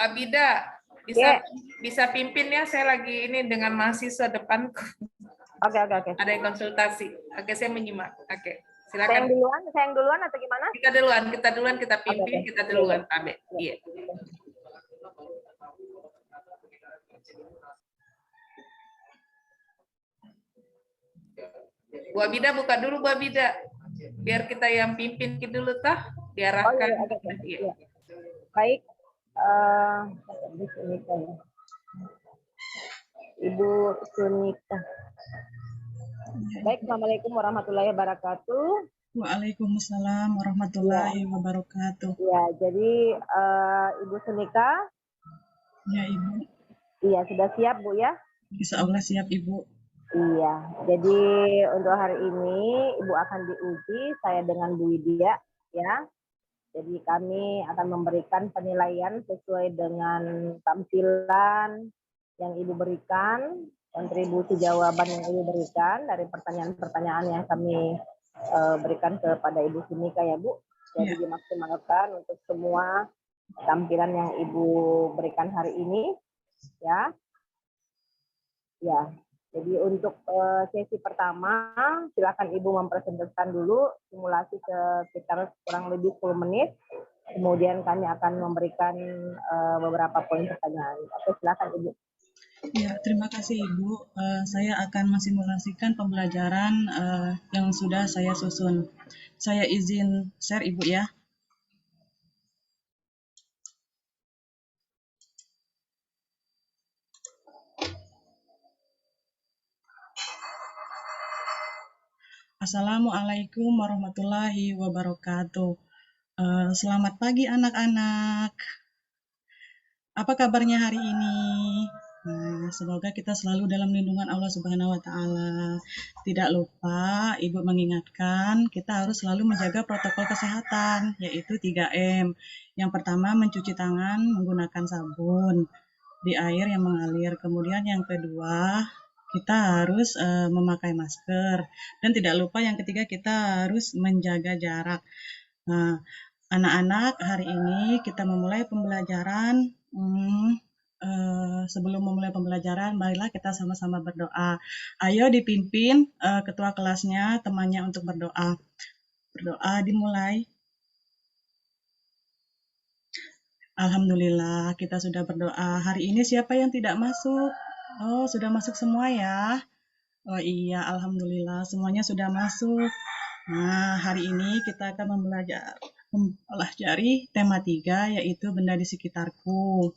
Abida, bisa bisa pimpin ya, saya lagi ini dengan mahasiswa depanku. Oke. Ada yang konsultasi. Oke, saya menyimak. Oke, Saya silakan. yang duluan atau gimana? Kita duluan, kita pimpin, Oke. kita duluan, Abe. Iya. Bu Abida buka dulu, Bu Abida. Biar kita yang pimpin dulu tah, diarahkan. Iya. Baik. Ibu Sunika. Baik, Assalamualaikum warahmatullahi wabarakatuh. Waalaikumsalam warahmatullahi wabarakatuh. Ya, jadi Ibu Sunika. Ya, Ibu. Iya, sudah siap, Bu ya? Insya Allah siap, Ibu. Iya, jadi untuk hari ini Ibu akan diuji saya dengan Bu Widya, ya. Jadi kami akan memberikan penilaian sesuai dengan tampilan yang Ibu berikan, kontribusi jawaban yang Ibu berikan dari pertanyaan-pertanyaan yang kami berikan kepada Ibu Sunika ya Bu. Jadi dimaksimalkan untuk semua tampilan yang Ibu berikan hari ini, ya. Ya. Jadi untuk sesi pertama, silakan Ibu mempresentasikan dulu simulasi sekitar kurang lebih 10 menit. Kemudian kami akan memberikan beberapa poin pertanyaan. Oke, silakan Ibu. Ya, terima kasih Ibu. Saya akan mensimulasikan pembelajaran yang sudah saya susun. Saya izin share Ibu ya. Assalamualaikum warahmatullahi wabarakatuh. Selamat pagi anak-anak. Apa kabarnya hari ini? Nah, semoga kita selalu dalam lindungan Allah Subhanahu wa Ta'ala. Tidak lupa Ibu mengingatkan kita harus selalu menjaga protokol kesehatan, yaitu 3M. Yang pertama mencuci tangan menggunakan sabun di air yang mengalir. Kemudian yang kedua kita harus memakai masker, dan tidak lupa yang ketiga kita harus menjaga jarak. Nah, anak-anak, hari ini kita memulai pembelajaran. Sebelum memulai pembelajaran, marilah kita sama-sama berdoa. Ayo dipimpin ketua kelasnya, temannya untuk berdoa. Berdoa dimulai. Alhamdulillah, kita sudah berdoa. Hari ini siapa yang tidak masuk? Oh, sudah masuk semua ya? Oh iya, alhamdulillah semuanya sudah masuk. Nah, hari ini kita akan mempelajari tema 3, yaitu benda di sekitarku.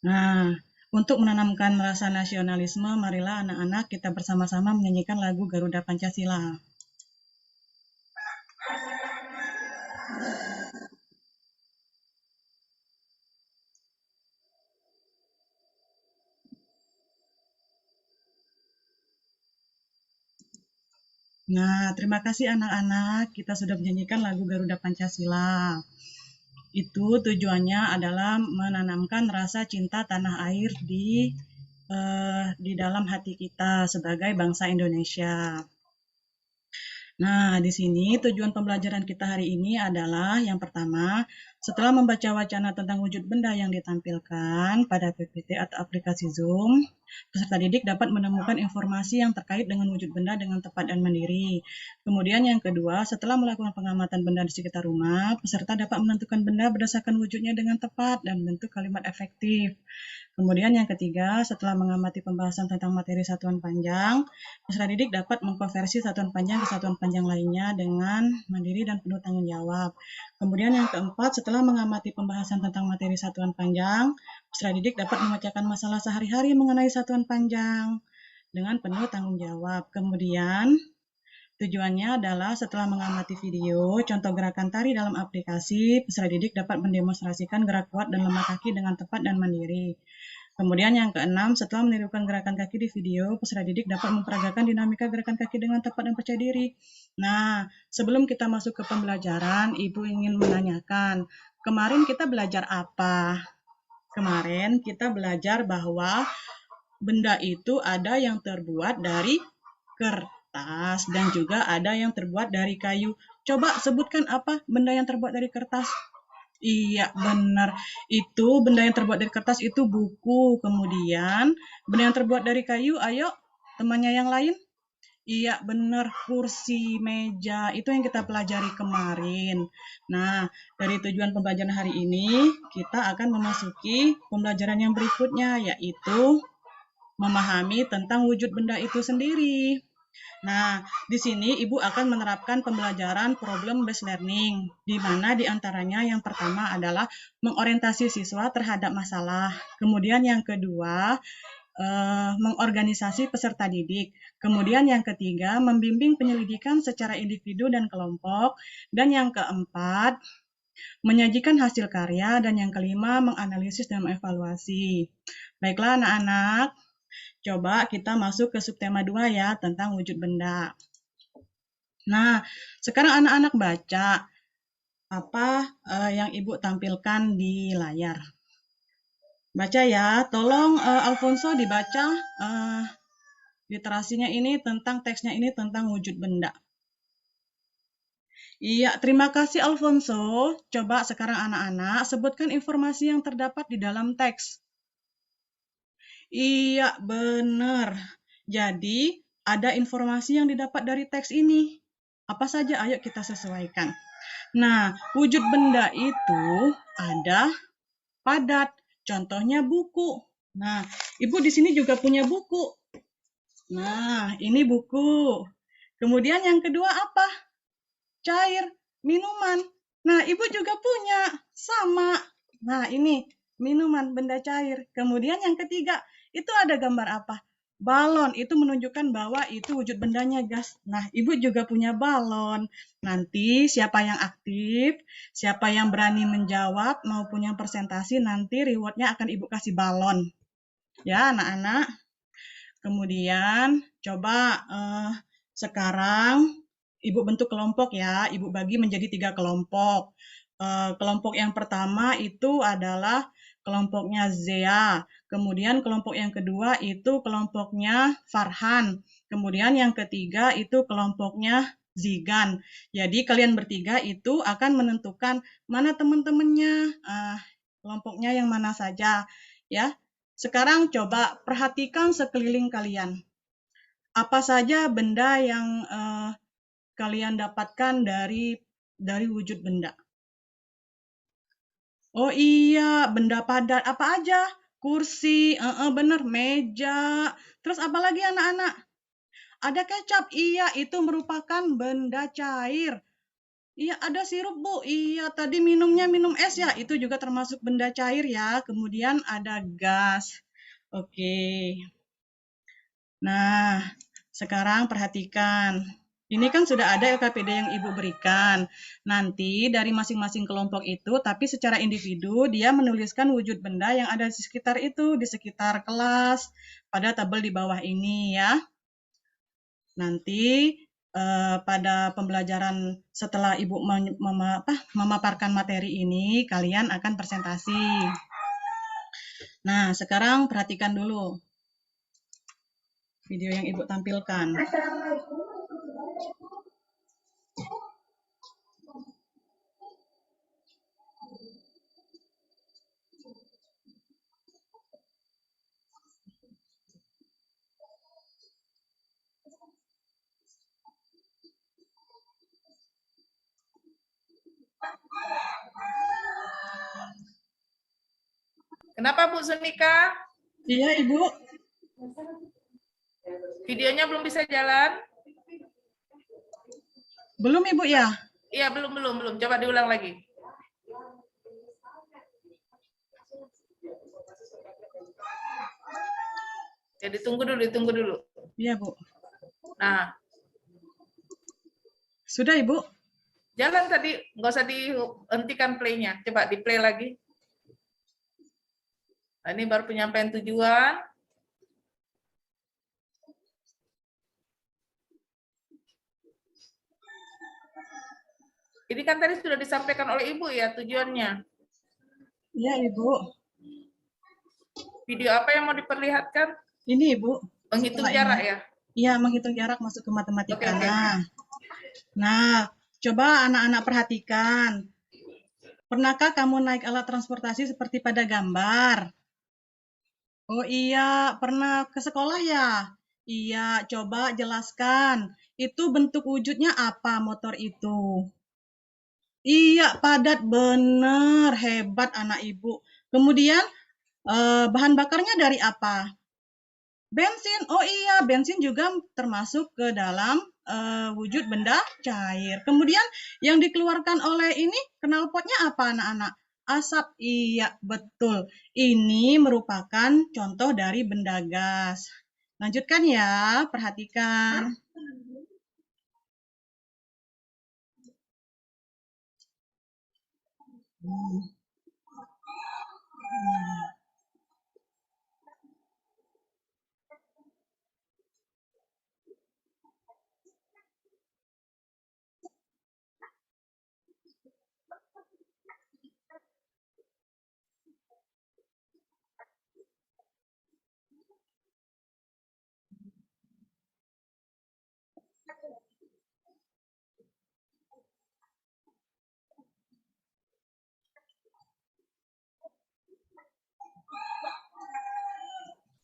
Nah, untuk menanamkan rasa nasionalisme, marilah anak-anak kita bersama-sama menyanyikan lagu Garuda Pancasila. Nah, terima kasih anak-anak, kita sudah menyanyikan lagu Garuda Pancasila. Itu tujuannya adalah menanamkan rasa cinta tanah air di dalam hati kita sebagai bangsa Indonesia. Nah, di sini tujuan pembelajaran kita hari ini adalah yang pertama, setelah membaca wacana tentang wujud benda yang ditampilkan pada PPT atau aplikasi Zoom, peserta didik dapat menemukan informasi yang terkait dengan wujud benda dengan tepat dan mandiri. Kemudian yang kedua, setelah melakukan pengamatan benda di sekitar rumah, peserta dapat menentukan benda berdasarkan wujudnya dengan tepat dan bentuk kalimat efektif. Kemudian yang ketiga, setelah mengamati pembahasan tentang materi satuan panjang, peserta didik dapat mengkonversi satuan panjang ke satuan panjang lainnya dengan mandiri dan penuh tanggung jawab. Kemudian yang keempat, setelah mengamati pembahasan tentang materi satuan panjang, peserta didik dapat memecahkan masalah sehari-hari mengenai satuan panjang dengan penuh tanggung jawab. Kemudian tujuannya adalah setelah mengamati video, contoh gerakan tari dalam aplikasi, peserta didik dapat mendemonstrasikan gerak kuat dan lemah kaki dengan tepat dan mandiri. Kemudian yang keenam, setelah menirukan gerakan kaki di video, peserta didik dapat memperagakan dinamika gerakan kaki dengan tepat dan percaya diri. Nah, sebelum kita masuk ke pembelajaran, Ibu ingin menanyakan, kemarin kita belajar apa? Kemarin kita belajar bahwa benda itu ada yang terbuat dari kertas dan juga ada yang terbuat dari kayu. Coba sebutkan apa benda yang terbuat dari kertas? Iya, benar. Itu benda yang terbuat dari kertas itu buku. Kemudian benda yang terbuat dari kayu, ayo temannya yang lain. Iya, benar. Kursi, meja, itu yang kita pelajari kemarin. Nah, dari tujuan pembelajaran hari ini, kita akan memasuki pembelajaran yang berikutnya, yaitu memahami tentang wujud benda itu sendiri. Nah, di sini Ibu akan menerapkan pembelajaran problem based learning, di mana di antaranya yang pertama adalah mengorientasi siswa terhadap masalah. Kemudian yang kedua, mengorganisasi peserta didik. Kemudian yang ketiga, membimbing penyelidikan secara individu dan kelompok. Dan yang keempat, menyajikan hasil karya. Dan yang kelima, menganalisis dan mengevaluasi. Baiklah anak-anak, coba kita masuk ke subtema 2 ya, tentang wujud benda. Nah, sekarang anak-anak baca apa yang Ibu tampilkan di layar. Baca ya, tolong Alfonso dibaca literasinya ini tentang teksnya ini tentang wujud benda. Iya, terima kasih Alfonso. Coba sekarang anak-anak sebutkan informasi yang terdapat di dalam teks. Iya, benar. Jadi, ada informasi yang didapat dari teks ini. Apa saja? Ayo kita sesuaikan. Nah, wujud benda itu ada padat. Contohnya buku. Nah, Ibu di sini juga punya buku. Nah, ini buku. Kemudian yang kedua apa? Cair, minuman. Nah, Ibu juga punya. Sama. Nah, ini minuman, benda cair. Kemudian yang ketiga, itu ada gambar apa? Balon. Itu menunjukkan bahwa itu wujud bendanya, guys. Nah, Ibu juga punya balon. Nanti siapa yang aktif, siapa yang berani menjawab maupun yang presentasi, nanti rewardnya akan Ibu kasih balon. Ya, anak-anak. Kemudian, coba sekarang Ibu bentuk kelompok ya. Ibu bagi menjadi 3 kelompok. Kelompok yang pertama itu adalah kelompoknya Zea. Kemudian kelompok yang kedua itu kelompoknya Farhan. Kemudian yang ketiga itu kelompoknya Zigan. Jadi kalian bertiga itu akan menentukan mana teman-temannya, kelompoknya yang mana saja ya. Sekarang coba perhatikan sekeliling kalian. Apa saja benda yang kalian dapatkan dari wujud benda? Oh iya, benda padat. Apa aja? Kursi, bener, meja. Terus apa lagi anak-anak? Ada kecap. Iya, itu merupakan benda cair. Iya, ada sirup, Bu. Iya, tadi minumnya minum es ya. Itu juga termasuk benda cair ya. Kemudian ada gas. Oke. Nah, sekarang perhatikan. Ini kan sudah ada LKPD yang Ibu berikan. Nanti dari masing-masing kelompok itu, tapi secara individu, dia menuliskan wujud benda yang ada di sekitar itu, di sekitar kelas, pada tabel di bawah ini ya. Nanti pada pembelajaran setelah Ibu memaparkan materi ini, kalian akan presentasi. Nah, sekarang perhatikan dulu video yang Ibu tampilkan. Kenapa Bu Sunika? Iya, Ibu. Videonya belum bisa jalan? Belum, Ibu ya? Iya, belum. Coba diulang lagi. Ya, ditunggu dulu. Iya, Bu. Nah, sudah, Ibu? Jalan tadi, nggak usah dihentikan play-nya. Coba di-play lagi. Nah, ini baru penyampaian tujuan. Ini kan tadi sudah disampaikan oleh Ibu ya tujuannya. Iya, Ibu. Video apa yang mau diperlihatkan? Ini, Ibu. Menghitung jarak ya? Iya, menghitung jarak masuk ke matematika. Oke. Nah, coba anak-anak perhatikan. Pernahkah kamu naik alat transportasi seperti pada gambar? Oh iya, pernah ke sekolah ya? Iya, coba jelaskan. Itu bentuk wujudnya apa motor itu? Iya, padat bener, hebat anak ibu. Kemudian bahan bakarnya dari apa? Bensin. Oh iya, bensin juga termasuk ke dalam wujud benda cair. Kemudian yang dikeluarkan oleh ini knalpotnya apa anak-anak? Asap. Iya, betul. Ini merupakan contoh dari benda gas. Lanjutkan ya, perhatikan.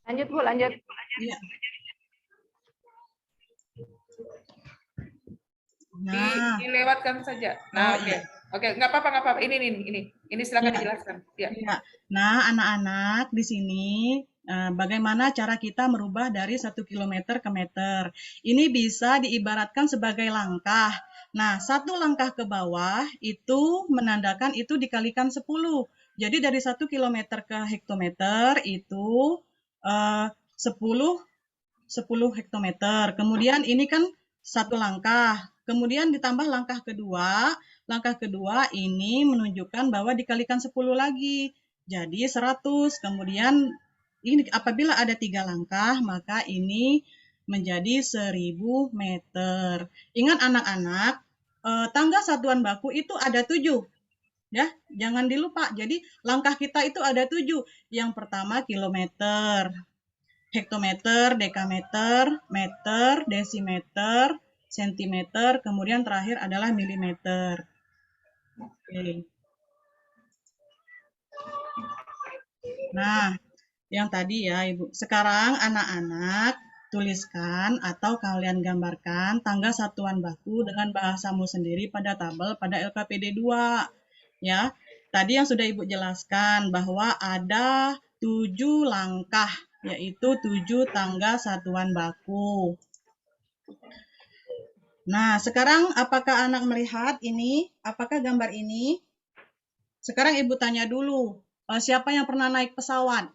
Lanjut Bu, lanjut. Iya. Nah, Dilewatkan saja. Nah, Oh, oke. iya. Oke, nggak apa-apa. Ini silakan Iya. dijelaskan. Ya. Iya. Nah, anak-anak di sini bagaimana cara kita merubah dari 1 kilometer ke meter. Ini bisa diibaratkan sebagai langkah. Nah, 1 langkah ke bawah itu menandakan itu dikalikan 10. Jadi dari 1 kilometer ke hektometer itu 10 hektometer. Kemudian ini kan 1 langkah. Kemudian ditambah langkah kedua. Langkah kedua ini menunjukkan bahwa dikalikan 10 lagi. Jadi 100. Kemudian ini apabila ada 3 langkah, maka ini menjadi 1000 meter. Ingat anak-anak, tangga satuan baku itu ada 7. Ya, jangan dilupa. Jadi langkah kita itu ada 7. Yang pertama kilometer, hektometer, dekameter, meter, desimeter, sentimeter, kemudian terakhir adalah milimeter. Oke. Nah, yang tadi ya Ibu. Sekarang anak-anak tuliskan atau kalian gambarkan tangga satuan baku dengan bahasamu sendiri pada tabel pada LKPD 2. Ya, tadi yang sudah Ibu jelaskan bahwa ada 7 langkah, yaitu 7 tangga satuan baku. Nah, sekarang apakah anak melihat ini? Apakah gambar ini? Sekarang Ibu tanya dulu, siapa yang pernah naik pesawat?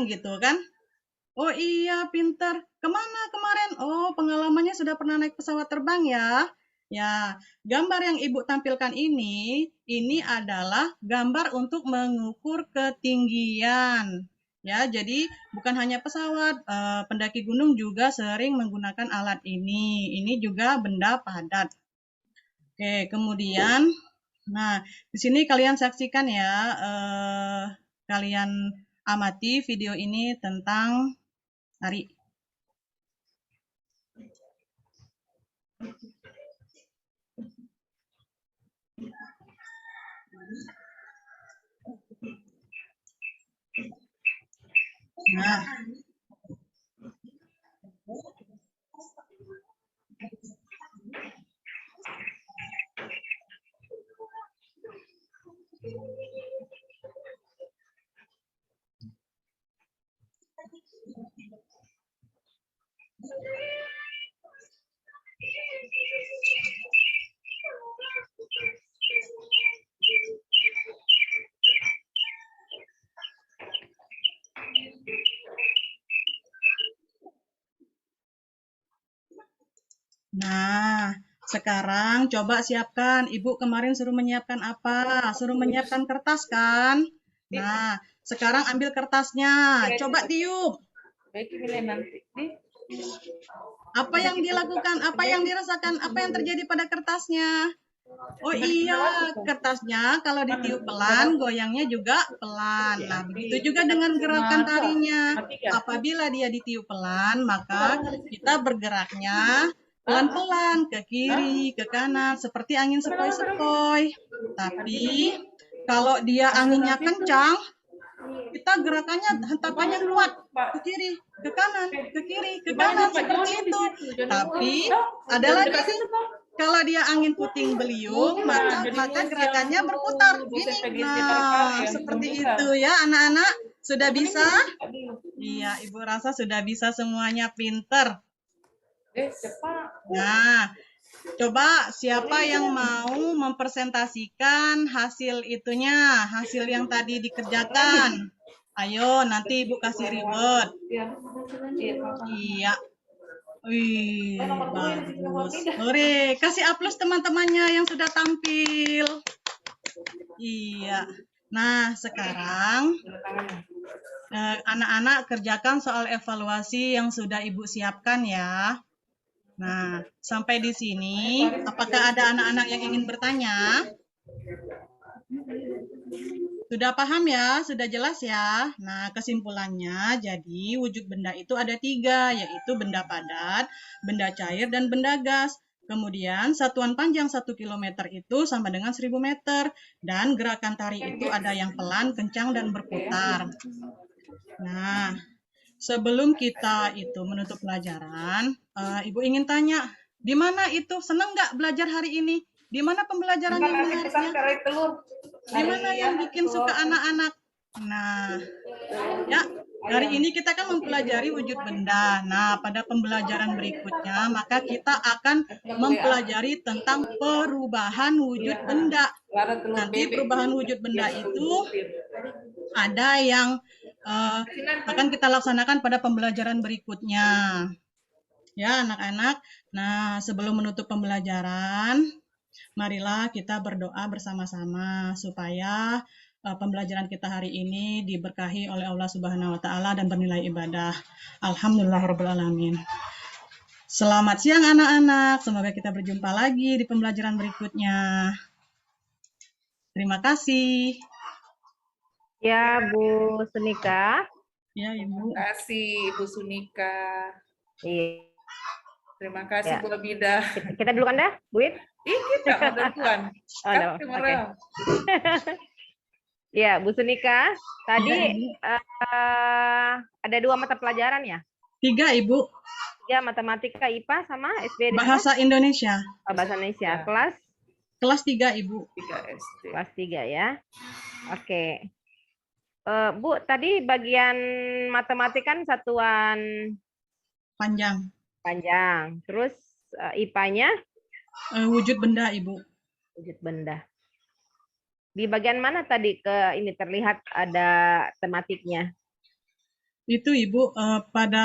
Gitu kan? Oh iya, pinter. Kemana kemarin? Oh, pengalamannya sudah pernah naik pesawat terbang ya? Ya, gambar yang Ibu tampilkan ini adalah gambar untuk mengukur ketinggian. Ya, jadi bukan hanya pesawat, pendaki gunung juga sering menggunakan alat ini. Ini juga benda padat. Oke, kemudian, nah di sini kalian saksikan ya, kalian amati video ini tentang hari. Nah, Nah, sekarang coba siapkan. Ibu kemarin suruh menyiapkan apa? Suruh menyiapkan kertas kan? Nah, sekarang ambil kertasnya. Coba tiup. Baik, nilai nanti. Apa yang dilakukan? Apa yang dirasakan? Apa yang terjadi pada kertasnya? Oh iya, kertasnya kalau ditiup pelan, goyangnya juga pelan. Nah, begitu juga dengan gerakan tarinya. Apabila dia ditiup pelan, maka kita bergeraknya pelan-pelan ke kiri, ke kanan, seperti angin sepoi-sepoi. Tapi kalau dia anginnya kencang, kita gerakannya hentakannya kuat ke kiri, ke kanan, ke kiri, ke kanan seperti itu. Tapi ada lagi nih, kalau dia angin puting beliung, maka gerakannya berputar gini. Nah, seperti itu ya anak-anak. Sudah bisa? Iya, Ibu rasa sudah bisa semuanya, pinter. Nah, coba siapa yang mau mempresentasikan hasil itunya, hasil yang tadi dikerjakan. Ayo, nanti Ibu kasih reward. Iya. Wih, bagus. Hore, kasih aplaus teman-temannya yang sudah tampil. Iya. Nah, sekarang anak-anak kerjakan soal evaluasi yang sudah Ibu siapkan ya. Nah, sampai di sini, apakah ada anak-anak yang ingin bertanya? Sudah paham ya? Sudah jelas ya? Nah, kesimpulannya, jadi wujud benda itu ada 3, yaitu benda padat, benda cair, dan benda gas. Kemudian, satuan panjang 1 km itu sama dengan 1000 meter. Dan gerakan tari itu ada yang pelan, kencang, dan berputar. Nah, sebelum kita itu menutup pelajaran, Ibu ingin tanya, di mana itu? Senang nggak belajar hari ini? Di mana pembelajaran yang menariknya? Di mana yang bikin suka anak-anak? Nah, ya, hari ini kita kan mempelajari wujud benda. Nah, pada pembelajaran berikutnya, maka kita akan mempelajari tentang perubahan wujud benda. Nanti perubahan wujud benda itu ada yang akan kita laksanakan pada pembelajaran berikutnya. Ya, anak-anak. Nah, sebelum menutup pembelajaran, marilah kita berdoa bersama-sama supaya pembelajaran kita hari ini diberkahi oleh Allah Subhanahu wa taala dan bernilai ibadah. Alhamdulillahirabbil alamin. Selamat siang anak-anak. Semoga kita berjumpa lagi di pembelajaran berikutnya. Terima kasih. Ya, Bu Sunika. Ya, Ibu. Terima kasih Ibu Sunika. Iya. Terima kasih Ya. Bu Abida. Kita dulu kan dah, Bu Wit? Kita ada Tuan. Oh, no. Oke. Ya, Bu Sunika. Tadi Ya, ada 2 mata pelajaran ya? 3, Ibu. 3, matematika, IPA, sama SBD. Bahasa Indonesia. Oh, bahasa Indonesia. Ya. Kelas 3, Ibu. 3 SD. Kelas 3 ya. Oke. Bu, tadi bagian matematika kan satuan Panjang. Terus IPA-nya? Wujud benda, Ibu. Wujud benda. Di bagian mana tadi ini terlihat ada tematiknya? Itu Ibu, pada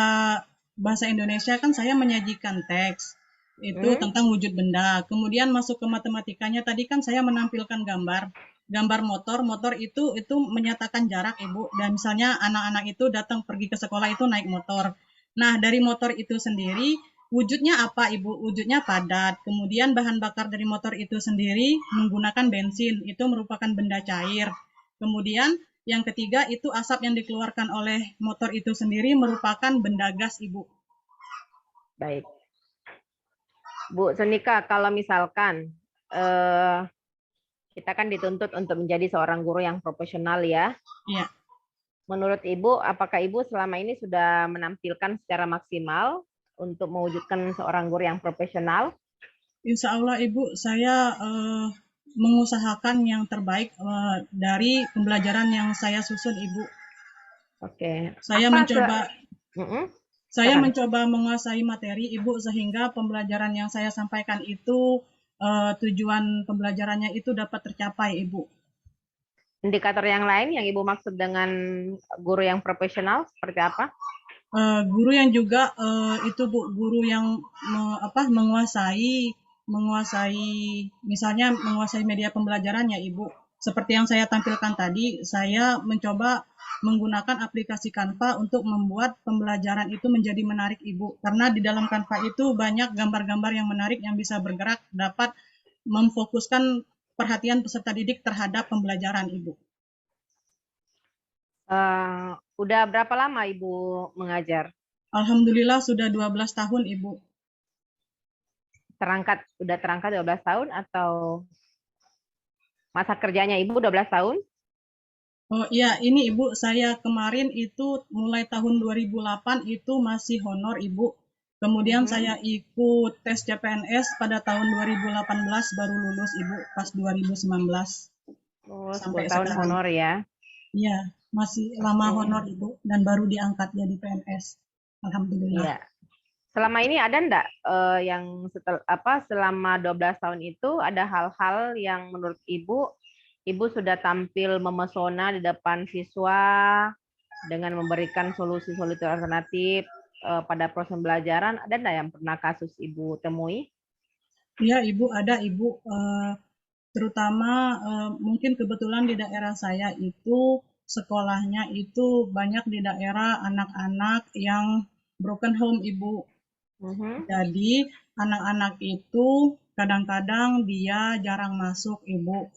bahasa Indonesia kan saya menyajikan teks. Itu tentang wujud benda. Kemudian masuk ke matematikanya tadi kan saya menampilkan gambar motor itu menyatakan jarak, Ibu. Dan misalnya anak-anak itu datang pergi ke sekolah itu naik motor. Nah, dari motor itu sendiri wujudnya apa, Ibu? Wujudnya padat. Kemudian bahan bakar dari motor itu sendiri menggunakan bensin. Itu merupakan benda cair. Kemudian yang ketiga itu asap yang dikeluarkan oleh motor itu sendiri merupakan benda gas, Ibu. Baik. Bu Sunika, kalau misalkan kita kan dituntut untuk menjadi seorang guru yang profesional ya. Iya. Menurut Ibu, apakah Ibu selama ini sudah menampilkan secara maksimal untuk mewujudkan seorang guru yang profesional? Insya Allah, Ibu, saya mengusahakan yang terbaik dari pembelajaran yang saya susun, Ibu. Oke. Saya mencoba menguasai materi, Ibu, sehingga pembelajaran yang saya sampaikan itu tujuan pembelajarannya itu dapat tercapai, Ibu. Indikator yang lain yang Ibu maksud dengan guru yang profesional seperti apa? Guru yang juga itu, Bu, guru yang menguasai misalnya menguasai media pembelajaran ya, Ibu. Seperti yang saya tampilkan tadi, saya mencoba menggunakan aplikasi Canva untuk membuat pembelajaran itu menjadi menarik, Ibu. Karena di dalam Canva itu banyak gambar-gambar yang menarik yang bisa bergerak, dapat memfokuskan perhatian peserta didik terhadap pembelajaran, Ibu. Udah berapa lama Ibu mengajar? Alhamdulillah sudah 12 tahun, Ibu. udah terangkat 12 tahun atau masa kerjanya Ibu 12 tahun? Oh iya, ini Ibu, saya kemarin itu mulai tahun 2008 itu masih honor Ibu. Kemudian saya ikut tes CPNS pada tahun 2018 baru lulus Ibu pas 2019 Oh, 10 sampai tahun sekarang. honor ya. Iya, masih lama honor Ibu dan baru diangkat jadi PNS. Alhamdulillah. Iya. Selama ini ada enggak yang selama 12 tahun itu ada hal-hal yang menurut Ibu sudah tampil memesona di depan siswa dengan memberikan solusi-solusi alternatif pada proses pembelajaran, ada enggak yang pernah kasus Ibu temui? Iya Ibu, ada Ibu. Terutama mungkin kebetulan di daerah saya itu sekolahnya itu banyak di daerah anak-anak yang broken home Ibu. Jadi anak-anak itu kadang-kadang dia jarang masuk Ibu,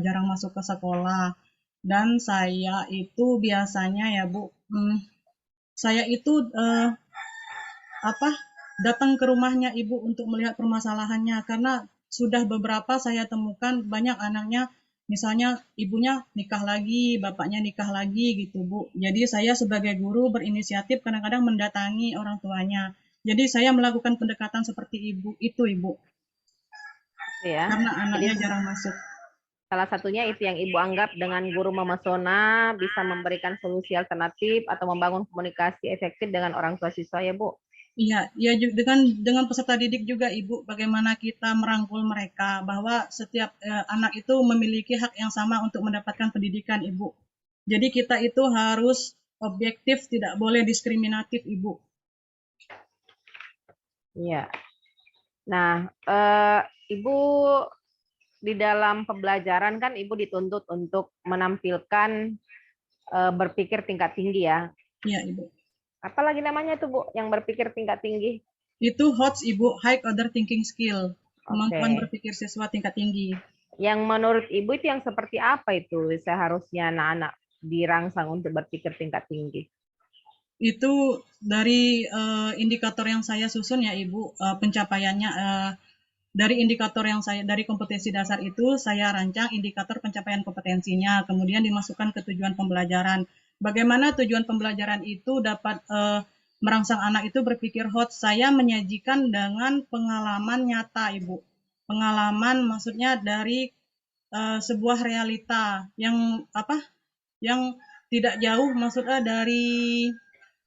jarang masuk ke sekolah. Dan saya itu biasanya ya Bu, saya itu datang ke rumahnya Ibu untuk melihat permasalahannya karena sudah beberapa saya temukan banyak anaknya misalnya ibunya nikah lagi, bapaknya nikah lagi gitu Bu. Jadi saya sebagai guru berinisiatif kadang-kadang mendatangi orang tuanya. Jadi saya melakukan pendekatan seperti Ibu itu Ibu. Ya. Karena anaknya Jadi jarang masuk. salah satunya itu yang Ibu anggap dengan guru memesona bisa memberikan solusi alternatif atau membangun komunikasi efektif dengan orang tua siswa ya Bu. Iya, ya dengan peserta didik juga Ibu, bagaimana kita merangkul mereka bahwa setiap anak itu memiliki hak yang sama untuk mendapatkan pendidikan Ibu. Jadi kita itu harus objektif, tidak boleh diskriminatif Ibu. Iya. Nah, Ibu di dalam pembelajaran kan Ibu dituntut untuk menampilkan berpikir tingkat tinggi ya. Iya Ibu. Apalagi namanya itu Bu, yang berpikir tingkat tinggi? Itu HOTS Ibu, High Order Thinking Skill, kemampuan berpikir siswa tingkat tinggi. Yang menurut Ibu itu yang seperti apa itu seharusnya anak-anak dirangsang untuk berpikir tingkat tinggi? Itu dari indikator yang saya susun ya Ibu, pencapaiannya dari indikator yang dari kompetensi dasar itu saya rancang indikator pencapaian kompetensinya, kemudian dimasukkan ke tujuan pembelajaran. Bagaimana tujuan pembelajaran itu dapat merangsang anak itu berpikir hot? Saya menyajikan dengan pengalaman nyata, Ibu. Pengalaman maksudnya dari sebuah realita yang yang tidak jauh maksudnya dari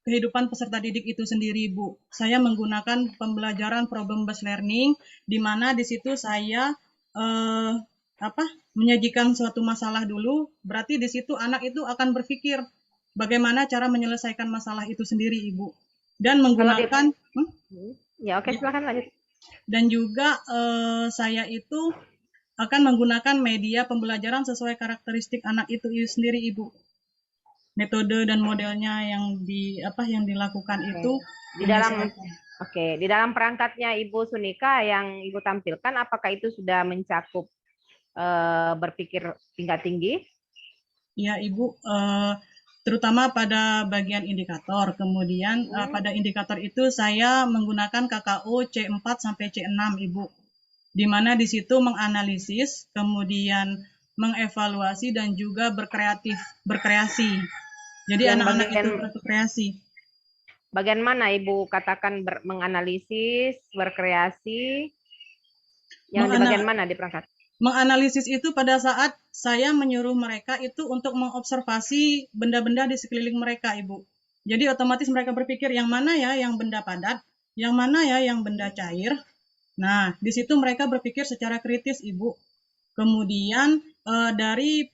kehidupan peserta didik itu sendiri, Bu. Saya menggunakan pembelajaran problem based learning, di mana di situ saya menyajikan suatu masalah dulu. Berarti di situ anak itu akan berpikir bagaimana cara menyelesaikan masalah itu sendiri, Ibu. Dan menggunakan ya oke, silakan lanjut. Dan juga saya itu akan menggunakan media pembelajaran sesuai karakteristik anak itu sendiri, Ibu. Metode dan modelnya yang dilakukan itu di dalam perangkatnya Ibu Sunika yang Ibu tampilkan, apakah itu sudah mencakup berpikir tingkat tinggi? Ya Ibu, terutama pada bagian indikator. Kemudian pada indikator itu saya menggunakan KKO C4 sampai C6 Ibu, di mana di situ menganalisis, kemudian mengevaluasi dan juga berkreasi. Jadi anak-anak itu berkreasi. Bagian mana Ibu katakan menganalisis, berkreasi? Yang di bagian mana di perangkat? Menganalisis itu pada saat saya menyuruh mereka itu untuk mengobservasi benda-benda di sekeliling mereka, Ibu. Jadi otomatis mereka berpikir yang mana ya yang benda padat, yang mana ya yang benda cair. Nah, di situ mereka berpikir secara kritis, Ibu. Kemudian dari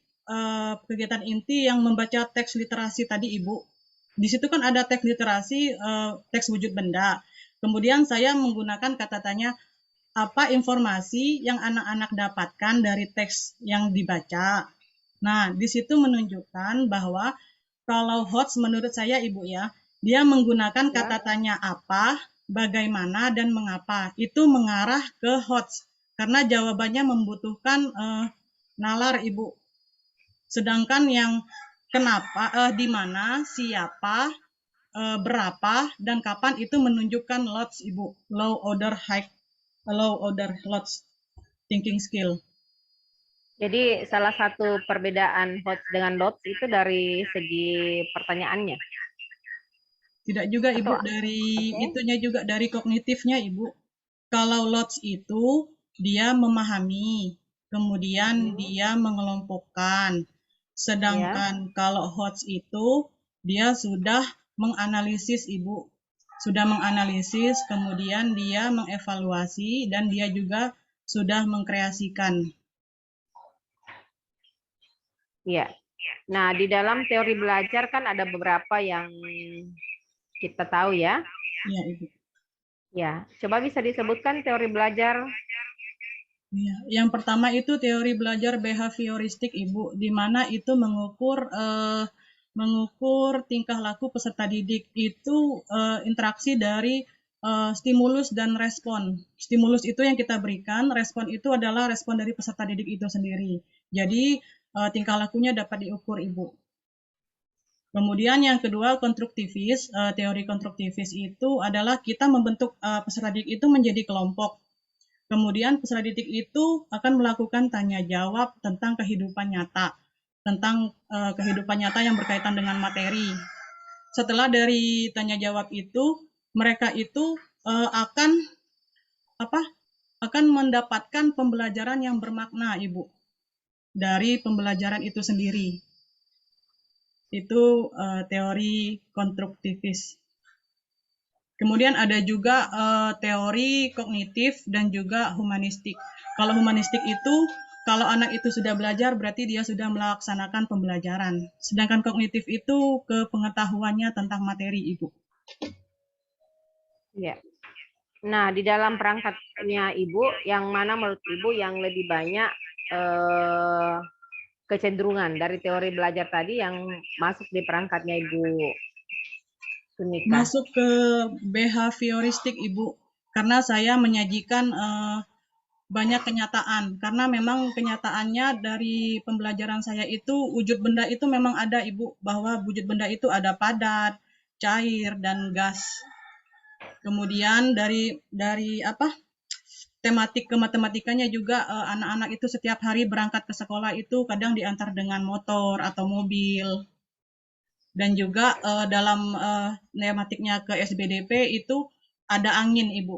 kegiatan inti yang membaca teks literasi tadi, Ibu. Di situ kan ada teks literasi, teks wujud benda. Kemudian saya menggunakan kata tanya, apa informasi yang anak-anak dapatkan dari teks yang dibaca. Nah, di situ menunjukkan bahwa kalau HOTS menurut saya Ibu ya, dia menggunakan kata tanya apa, bagaimana, dan mengapa. Itu mengarah ke HOTS. Karena jawabannya membutuhkan nalar Ibu. Sedangkan yang kenapa, di mana, siapa, berapa, dan kapan itu menunjukkan LOTS Ibu, Low Order High allow other lots thinking skill. Jadi salah satu perbedaan HOTS dengan LOTS itu dari segi pertanyaannya. Tidak juga Ibu, Atau dari oke. itunya juga, dari kognitifnya Ibu. Kalau lots itu dia memahami, kemudian dia mengelompokkan. Sedangkan kalau HOTS itu dia sudah menganalisis Ibu. Sudah menganalisis, kemudian dia mengevaluasi, dan dia juga sudah mengkreasikan. Iya. Nah, di dalam teori belajar kan ada beberapa yang kita tahu ya. Iya, Ibu. Ya, coba bisa disebutkan teori belajar. Ya, yang pertama itu teori belajar behavioristik, Ibu, di mana itu mengukur tingkah laku peserta didik. Itu interaksi dari stimulus dan respon. Stimulus itu yang kita berikan, respon itu adalah respon dari peserta didik itu sendiri. Jadi tingkah lakunya dapat diukur, Ibu. Kemudian yang kedua, konstruktivis. Teori konstruktivis itu adalah kita membentuk peserta didik itu menjadi kelompok. Kemudian peserta didik itu akan melakukan tanya jawab tentang kehidupan nyata, tentang kehidupan nyata yang berkaitan dengan materi. Setelah dari tanya jawab itu, mereka itu akan mendapatkan pembelajaran yang bermakna, Ibu, dari pembelajaran itu sendiri. Itu teori konstruktivis. Kemudian ada juga teori kognitif dan juga humanistik. Kalau humanistik itu, kalau anak itu sudah belajar, berarti dia sudah melaksanakan pembelajaran. Sedangkan kognitif itu ke pengetahuannya tentang materi, Ibu. Ya. Nah, di dalam perangkatnya Ibu, yang mana menurut Ibu yang lebih banyak kecenderungan dari teori belajar tadi yang masuk di perangkatnya Ibu Sunika? Masuk ke behavioristik, Ibu, karena saya menyajikan banyak kenyataan, karena memang kenyataannya dari pembelajaran saya itu wujud benda itu memang ada, Ibu, bahwa wujud benda itu ada padat, cair, dan gas. Kemudian dari tematik ke matematikanya juga anak-anak itu setiap hari berangkat ke sekolah itu kadang diantar dengan motor atau mobil. Dan juga dalam tematiknya ke SBDP itu ada angin, Ibu.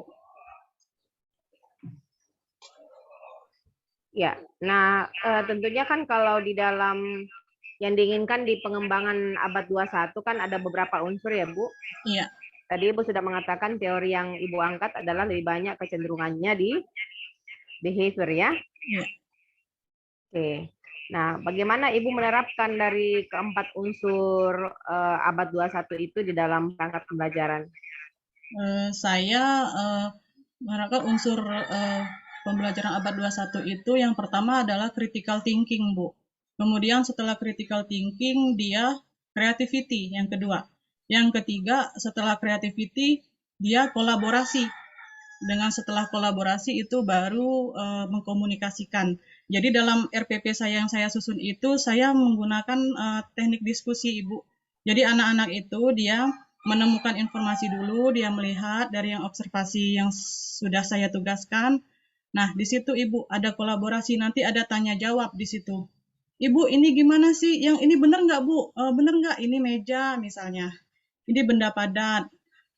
Ya, nah tentunya kan kalau di dalam yang diinginkan di pengembangan abad 21 kan ada beberapa unsur ya, Bu? Iya. Tadi Ibu sudah mengatakan teori yang Ibu angkat adalah lebih banyak kecenderungannya di behavior ya? Iya. Oke. Nah, bagaimana Ibu menerapkan dari keempat unsur abad 21 itu di dalam perangkat pembelajaran? Saya menerapkan unsur pembelajaran abad 21 itu yang pertama adalah critical thinking, Bu. Kemudian setelah critical thinking, dia creativity yang kedua. Yang ketiga, setelah creativity, dia kolaborasi. Dengan setelah kolaborasi itu baru mengkomunikasikan. Jadi dalam RPP saya yang saya susun itu, saya menggunakan teknik diskusi, Ibu. Jadi anak-anak itu dia menemukan informasi dulu, dia melihat dari yang observasi yang sudah saya tugaskan. Nah, di situ Ibu ada kolaborasi, nanti ada tanya jawab di situ. Ibu, ini gimana sih? Yang ini benar nggak, Bu? Benar nggak? Ini meja misalnya. Ini benda padat.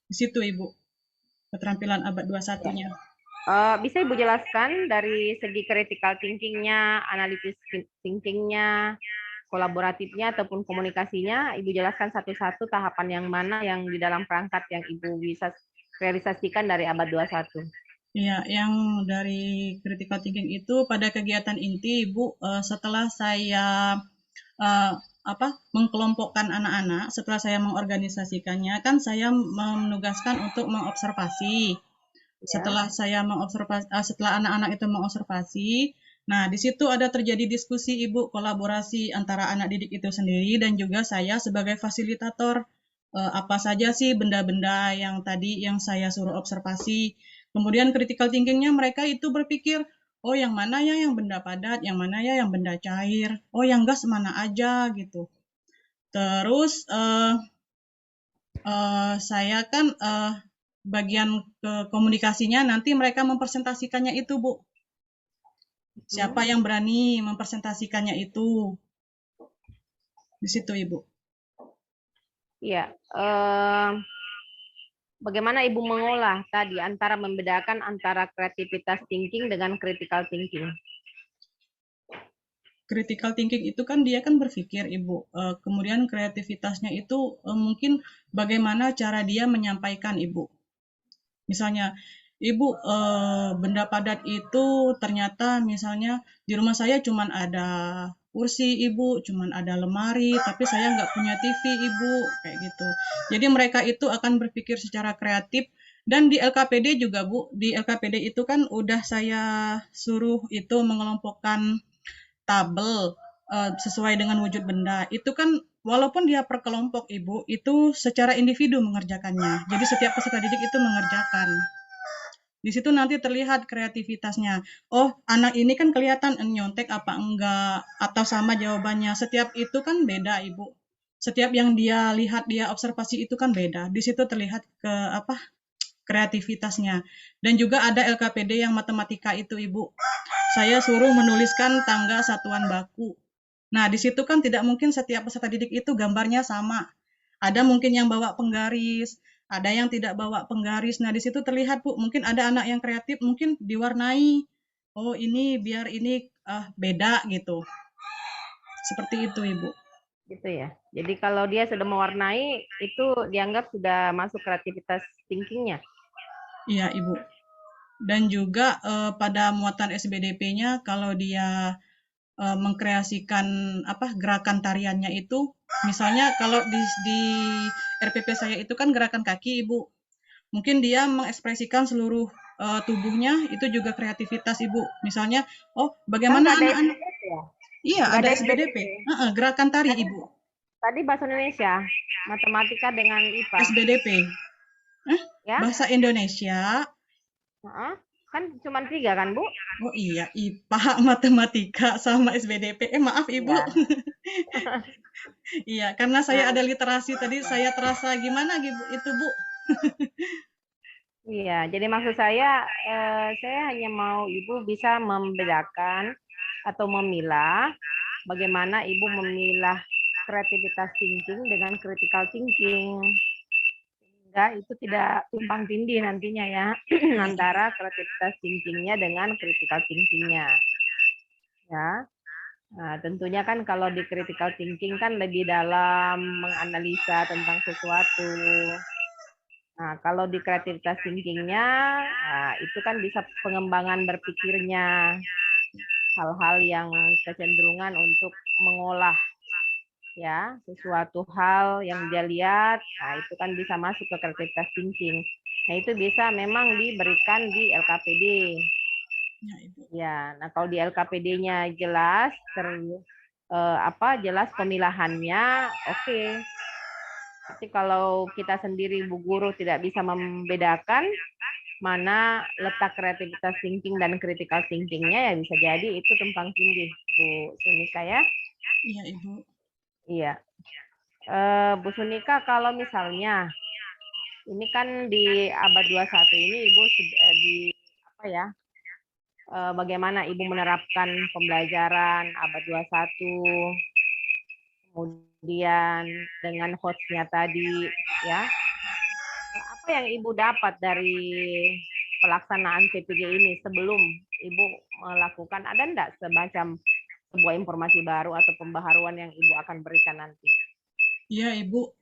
Di situ, Ibu, keterampilan abad 21-nya. Bisa Ibu jelaskan dari segi critical thinking-nya, analysis thinking-nya, kolaboratifnya ataupun komunikasinya, Ibu jelaskan satu-satu tahapan yang mana yang di dalam perangkat yang Ibu bisa realisasikan dari abad 21. Iya, yang dari critical thinking itu pada kegiatan inti, Ibu, setelah saya mengkelompokkan anak-anak, setelah saya mengorganisasikannya, kan saya menugaskan untuk mengobservasi. Setelah saya mengobservasi, setelah anak-anak itu mengobservasi, nah di situ ada terjadi diskusi, Ibu, kolaborasi antara anak didik itu sendiri dan juga saya sebagai fasilitator. Apa saja sih benda-benda yang tadi yang saya suruh observasi. Kemudian critical thinking-nya mereka itu berpikir, oh yang mana ya yang benda padat, yang mana ya yang benda cair, oh yang gas mana aja gitu. Terus saya kan bagian komunikasinya nanti mereka mempresentasikannya itu, Bu. Siapa yang berani mempresentasikannya itu? Di situ, Ibu. Iya. Bagaimana Ibu mengolah tadi antara membedakan antara kreativitas thinking dengan critical thinking? Critical thinking itu kan dia kan berpikir, Ibu. Kemudian kreativitasnya itu mungkin bagaimana cara dia menyampaikan, Ibu. Misalnya, Ibu, benda padat itu ternyata misalnya di rumah saya cuman ada kursi, Ibu, cuman ada lemari, tapi saya nggak punya TV, Ibu, kayak gitu. Jadi mereka itu akan berpikir secara kreatif, dan di LKPD juga, Bu, di LKPD itu kan udah saya suruh itu mengelompokkan tabel sesuai dengan wujud benda. Itu kan walaupun dia per kelompok, Ibu, itu secara individu mengerjakannya. Jadi setiap peserta didik itu mengerjakan. Di situ nanti terlihat kreativitasnya. Oh, anak ini kan kelihatan nyontek apa enggak, atau sama jawabannya. Setiap itu kan beda, Ibu. Setiap yang dia lihat, dia observasi itu kan beda. Di situ terlihat kreativitasnya. Dan juga ada LKPD yang matematika itu, Ibu. Saya suruh menuliskan tangga satuan baku. Nah, di situ kan tidak mungkin setiap peserta didik itu gambarnya sama. Ada mungkin yang bawa penggaris, ada yang tidak bawa penggaris. Nah, di situ terlihat, Bu, mungkin ada anak yang kreatif, mungkin diwarnai. Oh, ini biar ini beda gitu. Seperti itu, Ibu. Gitu ya. Jadi kalau dia sudah mewarnai, itu dianggap sudah masuk kreativitas thinkingnya. Iya, Ibu. Dan juga pada muatan SBDP-nya, kalau dia mengkreasikan gerakan tariannya itu, misalnya kalau di RPP saya itu kan gerakan kaki, Ibu. Mungkin dia mengekspresikan seluruh tubuhnya, itu juga kreativitas, Ibu. Misalnya, oh bagaimana Kan ada anak-anak? SBDP ya? Iya, Nggak ada ada SBDP. Gerakan tari, Ibu. Tadi bahasa Indonesia, matematika dengan IPA. SBDP. Ya? Bahasa Indonesia. Kan cuma 3 kan, Bu? Oh iya, IPA, matematika, sama SBDP. Maaf, Ibu. Ya. Iya, karena saya ada literasi tadi, saya terasa gimana itu, Bu? Iya, jadi maksud saya hanya mau Ibu bisa membedakan atau memilah bagaimana Ibu memilah kreativitas thinking dengan critical thinking. Sehingga itu tidak tumpang tindih nantinya ya antara kreativitas thinkingnya dengan critical thinkingnya. Ya. Nah, tentunya kan kalau di critical thinking kan lebih dalam menganalisa tentang sesuatu. Nah, kalau di kreativitas thinkingnya, itu kan bisa pengembangan berpikirnya, hal-hal yang kecenderungan untuk mengolah ya sesuatu hal yang dia lihat, nah itu kan bisa masuk ke kreativitas thinking. Nah, itu bisa memang diberikan di LKPD. Ya, nah kalau di LKPD-nya jelas jelas pemilahannya, oke. Tapi kalau kita sendiri Bu Guru tidak bisa membedakan mana letak kreativitas thinking dan critical thinking-nya, ya bisa jadi itu tumpang tindih, Bu Sunika ya. Iya, Ibu. Iya. Bu Sunika, kalau misalnya ini kan di abad 21 ini Ibu bagaimana Ibu menerapkan pembelajaran abad 21, kemudian dengan host-nya tadi ya. Apa yang Ibu dapat dari pelaksanaan PPG ini sebelum Ibu melakukan, ada enggak semacam sebuah informasi baru atau pembaharuan yang Ibu akan berikan nanti? Ya, Ibu,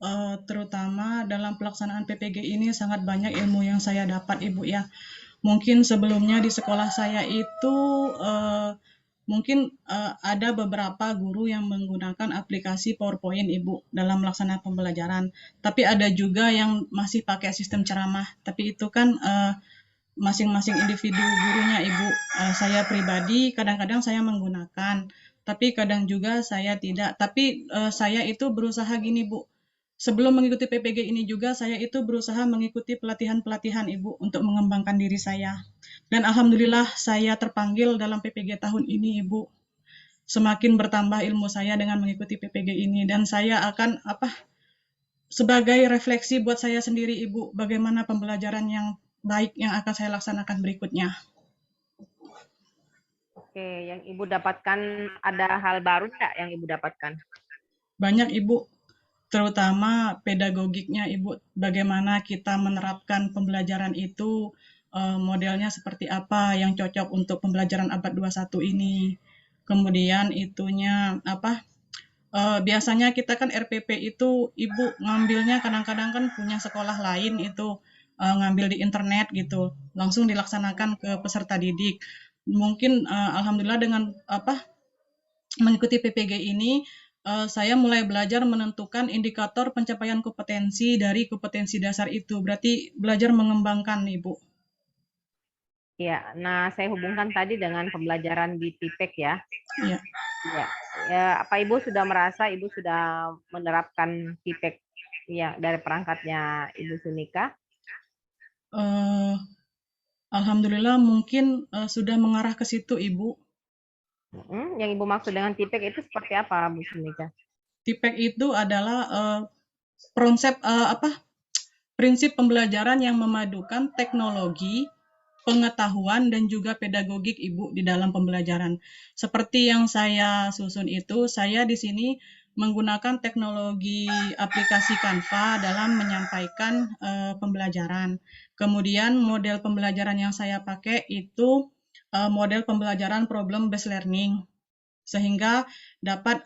terutama dalam pelaksanaan PPG ini sangat banyak ilmu yang saya dapat, Ibu ya. Mungkin sebelumnya di sekolah saya itu mungkin ada beberapa guru yang menggunakan aplikasi PowerPoint, Ibu, dalam melaksanakan pembelajaran. Tapi ada juga yang masih pakai sistem ceramah. Tapi itu kan masing-masing individu gurunya, Ibu. Saya pribadi kadang-kadang saya menggunakan, tapi kadang juga saya tidak. Tapi saya itu berusaha gini, Bu. Sebelum mengikuti PPG ini juga, saya itu berusaha mengikuti pelatihan-pelatihan, Ibu, untuk mengembangkan diri saya. Dan alhamdulillah saya terpanggil dalam PPG tahun ini, Ibu. Semakin bertambah ilmu saya dengan mengikuti PPG ini, dan saya akan sebagai refleksi buat saya sendiri, Ibu, bagaimana pembelajaran yang baik yang akan saya laksanakan berikutnya. Oke, yang Ibu dapatkan, ada hal baru nggak yang Ibu dapatkan? Banyak, Ibu, terutama pedagogiknya, Ibu, bagaimana kita menerapkan pembelajaran itu, modelnya seperti apa yang cocok untuk pembelajaran abad 21 ini. Kemudian itunya apa? Biasanya kita kan RPP itu Ibu ngambilnya kadang-kadang kan punya sekolah lain itu ngambil di internet gitu, langsung dilaksanakan ke peserta didik. Mungkin alhamdulillah dengan apa mengikuti PPG ini saya mulai belajar menentukan indikator pencapaian kompetensi dari kompetensi dasar itu. Berarti belajar mengembangkan, Ibu. Ya, nah saya hubungkan tadi dengan pembelajaran di TIPEK ya. Iya. Ya, ya, apa Ibu sudah merasa Ibu sudah menerapkan TIPEK ya dari perangkatnya Ibu Sunika? Alhamdulillah mungkin sudah mengarah ke situ, Ibu. Yang Ibu maksud dengan TIPEK itu seperti apa, Bu Sunika? TIPEK itu adalah konsep prinsip pembelajaran yang memadukan teknologi, pengetahuan, dan juga pedagogik, Ibu, di dalam pembelajaran. Seperti yang saya susun itu, saya di sini menggunakan teknologi aplikasi Canva dalam menyampaikan pembelajaran. Kemudian model pembelajaran yang saya pakai itu model pembelajaran problem based learning, sehingga dapat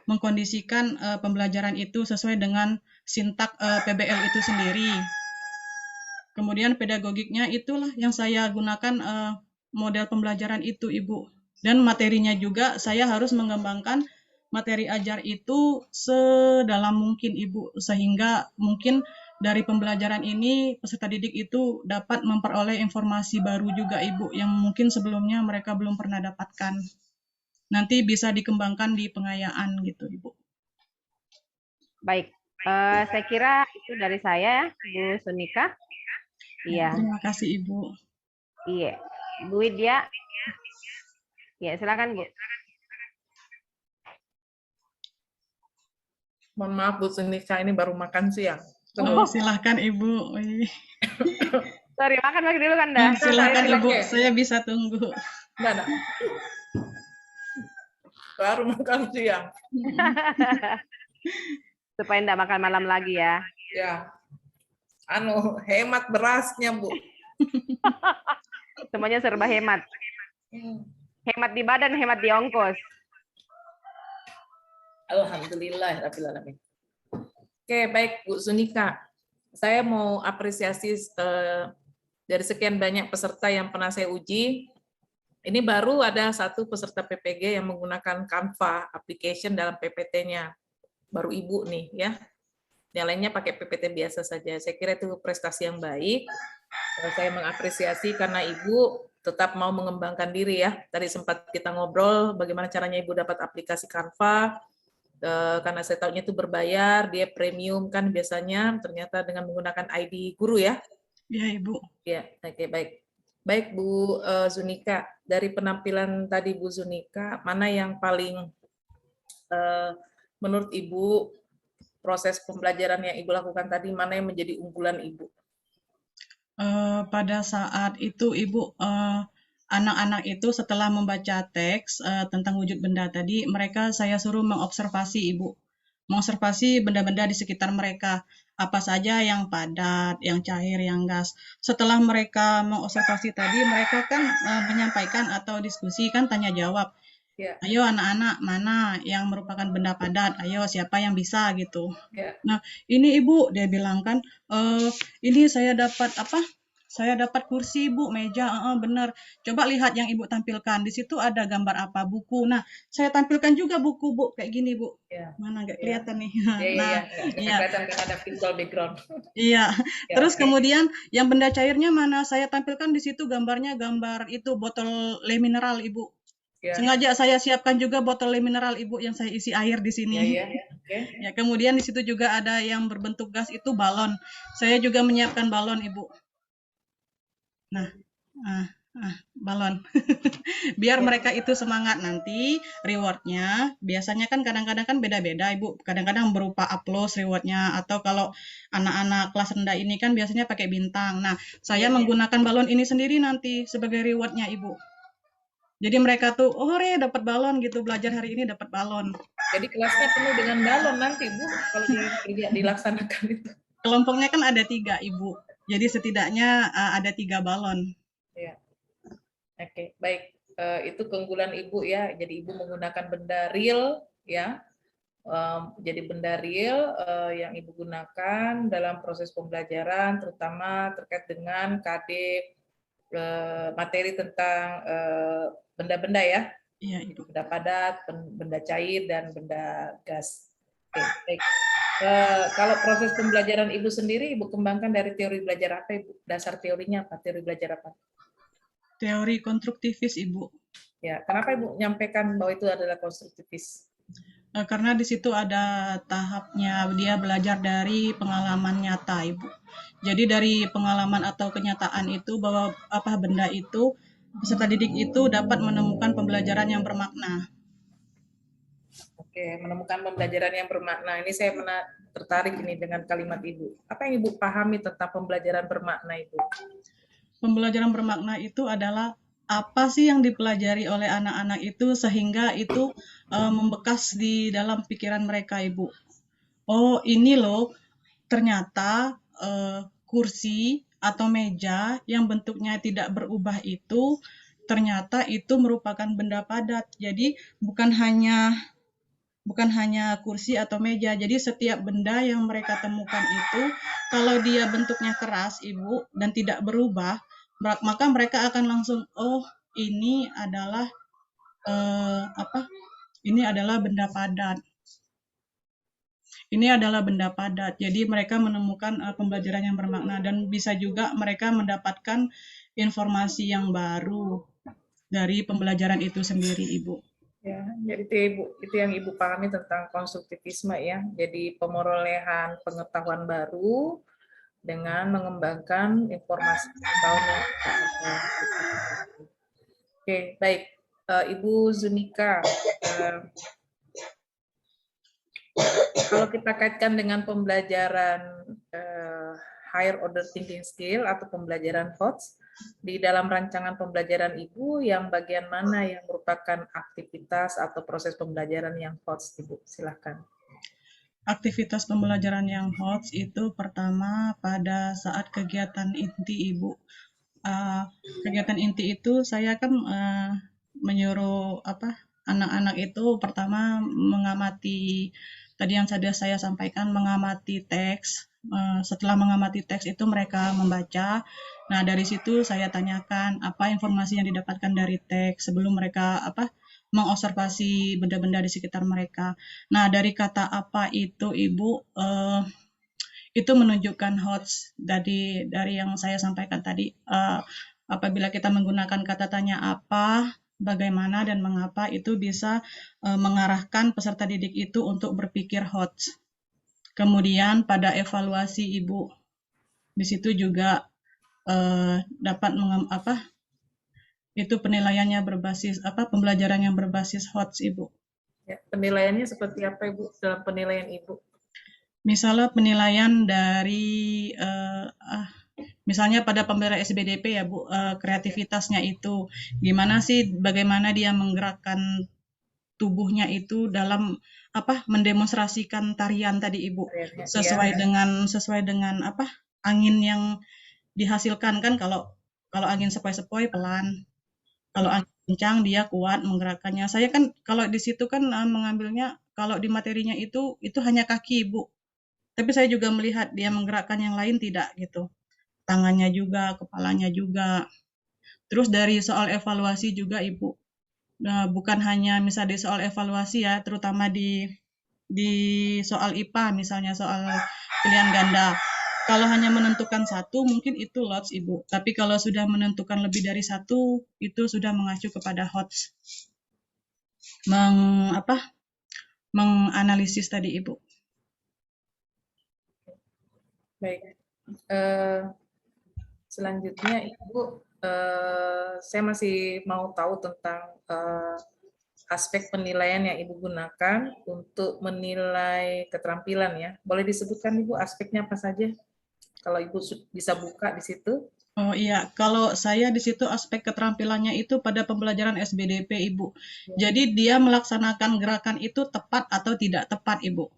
mengkondisikan pembelajaran itu sesuai dengan sintak PBL itu sendiri. Kemudian pedagogiknya itulah yang saya gunakan model pembelajaran itu, Ibu. Dan materinya juga saya harus mengembangkan materi ajar itu sedalam mungkin, Ibu, sehingga mungkin dari pembelajaran ini peserta didik itu dapat memperoleh informasi baru juga, Ibu, yang mungkin sebelumnya mereka belum pernah dapatkan. Nanti bisa dikembangkan di pengayaan gitu, Ibu. Baik, saya kira itu dari saya, Bu Sunika. Iya. Terima kasih, Ibu. Iya, Bu Widya. Ya, silakan, Bu. Mohon maaf Bu Sunika, ini baru makan siang. Oh, silahkan Ibu. Sorry, makan lagi dulu kan, dah. Silahkan Ibu, saya bisa tunggu. Enggak. Baru makan siang. Supaya enggak makan malam lagi ya. Ya. Hemat berasnya, Bu. Semuanya serba hemat. Hemat di badan, hemat di ongkos. Alhamdulillah rabbil alamin. Oke, baik Bu Sunika. Saya mau apresiasi dari sekian banyak peserta yang pernah saya uji. Ini baru ada satu peserta PPG yang menggunakan Canva application dalam PPT-nya. Baru Ibu nih ya. Yang lainnya pakai PPT biasa saja. Saya kira itu prestasi yang baik. Saya mengapresiasi karena Ibu tetap mau mengembangkan diri ya. Tadi sempat kita ngobrol bagaimana caranya Ibu dapat aplikasi Canva. Karena saya tahunya itu berbayar, dia premium kan biasanya, ternyata dengan menggunakan ID guru ya. Iya, Ibu. Ya, oke, baik. Baik Bu Zunika, dari penampilan tadi Bu Zunika, mana yang paling menurut Ibu proses pembelajaran yang Ibu lakukan tadi, mana yang menjadi unggulan Ibu? Pada saat itu Ibu, anak-anak itu setelah membaca teks tentang wujud benda tadi, mereka saya suruh mengobservasi, Ibu. Mengobservasi benda-benda di sekitar mereka. Apa saja yang padat, yang cair, yang gas. Setelah mereka mengobservasi tadi, mereka kan menyampaikan atau diskusi kan tanya jawab. Ya. Ayo anak-anak, mana yang merupakan benda padat? Ayo siapa yang bisa gitu. Ya. Nah, ini Ibu, dia bilang kan, ini saya dapat apa? Saya dapat kursi, Bu, meja, benar. Coba lihat yang Ibu tampilkan. Di situ ada gambar apa? Buku. Nah, saya tampilkan juga buku, Bu, kayak gini, Bu. Ya. Mana nggak kelihatan nih. Iya, kelihatan kan ada visual background. Iya. Terus kemudian yang benda cairnya mana? Saya tampilkan di situ gambarnya gambar itu botol le mineral, Ibu. Ya. Sengaja saya siapkan juga botol le mineral, Ibu, yang saya isi air di sini. Ya. Okay. Ya, kemudian di situ juga ada yang berbentuk gas itu balon. Saya juga menyiapkan balon, Ibu. Nah, Balon. Biar mereka itu semangat nanti rewardnya. Biasanya kan kadang-kadang kan beda-beda Ibu. Kadang-kadang berupa applause rewardnya. Atau kalau anak-anak kelas rendah ini kan biasanya pakai bintang. Nah, saya menggunakan balon ini sendiri nanti sebagai rewardnya Ibu. Jadi mereka tuh, oh dapat balon gitu. Belajar hari ini dapat balon. Jadi kelasnya penuh dengan balon nanti Bu, kalau dilaksanakan itu. Kelompoknya kan ada 3 Ibu. Jadi setidaknya ada 3 balon. Ya. Oke, baik. Itu keunggulan Ibu ya. Jadi Ibu menggunakan benda real ya. Jadi benda real yang Ibu gunakan dalam proses pembelajaran, terutama terkait dengan KD materi tentang benda-benda ya. Iya, Ibu. Benda padat, benda cair, dan benda gas. Oke, baik. Kalau proses pembelajaran Ibu sendiri, Ibu kembangkan dari teori belajar apa, Ibu? Dasar teorinya apa? Teori belajar apa? Teori konstruktivis, Ibu. Ya, kenapa Ibu nyampaikan bahwa itu adalah konstruktivis? Karena di situ ada tahapnya, dia belajar dari pengalaman nyata, Ibu. Jadi dari pengalaman atau kenyataan itu bahwa apa benda itu, peserta didik itu dapat menemukan pembelajaran yang bermakna. Oke, menemukan pembelajaran yang bermakna. Ini saya tertarik ini dengan kalimat Ibu. Apa yang Ibu pahami tentang pembelajaran bermakna itu? Pembelajaran bermakna itu adalah apa sih yang dipelajari oleh anak-anak itu sehingga itu membekas di dalam pikiran mereka, Ibu. Oh, ini loh, ternyata kursi atau meja yang bentuknya tidak berubah itu ternyata itu merupakan benda padat. Jadi bukan hanya kursi atau meja. Jadi setiap benda yang mereka temukan itu kalau dia bentuknya keras, Ibu, dan tidak berubah, maka mereka akan langsung, oh, ini adalah ini adalah benda padat. Ini adalah benda padat. Jadi mereka menemukan pembelajaran yang bermakna dan bisa juga mereka mendapatkan informasi yang baru dari pembelajaran itu sendiri, Ibu. Ya, jadi itu yang Ibu pahami tentang konstruktivisme ya. Jadi pemerolehan pengetahuan baru dengan mengembangkan informasi pengetahuan yang ada. Oke, baik. Ibu Zunika, kalau kita kaitkan dengan pembelajaran higher order thinking skill atau pembelajaran HOTS, di dalam rancangan pembelajaran Ibu, yang bagian mana yang merupakan aktivitas atau proses pembelajaran yang HOTS, Ibu? Silahkan. Aktivitas pembelajaran yang HOTS itu pertama pada saat kegiatan inti, Ibu. Kegiatan inti itu saya kan menyuruh anak-anak itu pertama mengamati, tadi yang saya sampaikan, mengamati teks. Setelah mengamati teks itu mereka membaca. Nah, dari situ saya tanyakan apa informasi yang didapatkan dari teks sebelum mereka mengobservasi benda-benda di sekitar mereka. Nah, dari kata apa itu, Ibu, itu menunjukkan HOTS dari yang saya sampaikan tadi. Apabila kita menggunakan kata tanya apa, bagaimana, dan mengapa, itu bisa mengarahkan peserta didik itu untuk berpikir HOTS. Kemudian pada evaluasi, Ibu, di situ juga dapat itu penilaiannya berbasis pembelajaran yang berbasis HOTS, Ibu. Ya, penilaiannya seperti apa, Ibu, dalam penilaian Ibu? Misalnya penilaian dari misalnya pada pembela SBDP ya Bu, kreativitasnya itu gimana sih, bagaimana dia menggerakkan tubuhnya itu dalam mendemonstrasikan tarian tadi, Ibu, sesuai dengan angin yang dihasilkan kan. Kalau angin sepoi-sepoi pelan, kalau angin kencang dia kuat menggerakkannya. Saya kan kalau di situ kan mengambilnya, kalau di materinya itu hanya kaki, Ibu. Tapi saya juga melihat dia menggerakkan yang lain tidak gitu. Tangannya juga, kepalanya juga. Terus dari soal evaluasi juga, Ibu. Bukan hanya misal di soal evaluasi ya, terutama di soal IPA misalnya, soal pilihan ganda. Kalau hanya menentukan satu mungkin itu LOTS, Ibu. Tapi kalau sudah menentukan lebih dari satu, itu sudah mengacu kepada HOTS. Menganalisis tadi, Ibu. Baik. Selanjutnya Ibu, saya masih mau tahu tentang aspek penilaian yang Ibu gunakan untuk menilai keterampilan ya. Boleh disebutkan Ibu aspeknya apa saja? Kalau Ibu bisa buka di situ. Oh iya, kalau saya di situ aspek keterampilannya itu pada pembelajaran SBDP, Ibu. Jadi dia melaksanakan gerakan itu tepat atau tidak tepat, Ibu.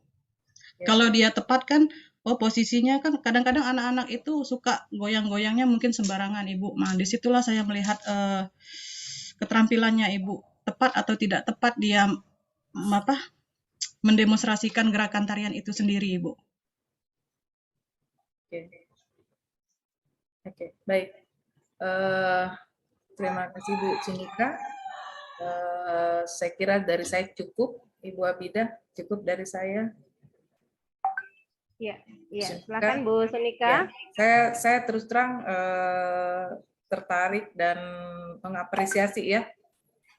Ya. Kalau dia tepat kan, oh posisinya kan kadang-kadang anak-anak itu suka goyang-goyangnya mungkin sembarangan, Ibu. Nah, disitulah saya melihat keterampilannya, Ibu. Tepat atau tidak tepat dia mendemonstrasikan gerakan tarian itu sendiri, Ibu. Oke, baik. Terima kasih Bu Sunika. Saya kira dari saya cukup, Ibu Abidah, cukup dari saya. Iya, silakan Bu Sunika. Ya, saya terus terang tertarik dan mengapresiasi ya,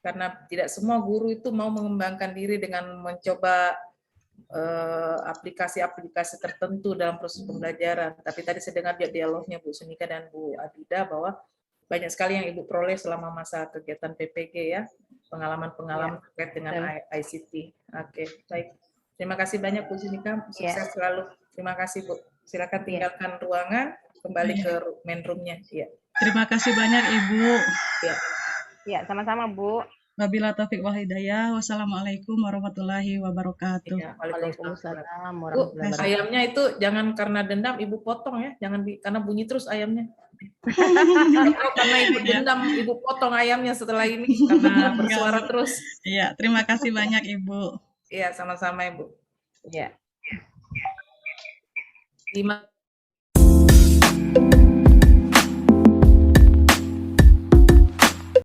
karena tidak semua guru itu mau mengembangkan diri dengan mencoba aplikasi-aplikasi tertentu dalam proses pembelajaran. Tapi tadi saya dengar dialognya Bu Sunika dan Bu Abidah bahwa banyak sekali yang Ibu peroleh selama masa kegiatan PPG ya, pengalaman-pengalaman terkait dengan ICT. Oke, baik. Terima kasih banyak Bu Sunika, sukses selalu. Terima kasih Bu. Silakan tinggalkan ruangan, kembali ke main room-nya. Ya. Terima kasih banyak Ibu. Ya, sama-sama Bu. Wabila taufik wal hidayah. Wassalamualaikum warahmatullahi wabarakatuh. Ya, Waalaikumsalam Bu, ayamnya itu jangan karena dendam Ibu potong ya, jangan karena bunyi terus ayamnya. Karena Ibu dendam, Ibu potong ayamnya setelah ini karena bersuara terus. Iya, terima kasih banyak Ibu. Iya, sama-sama Ibu. Iya. 5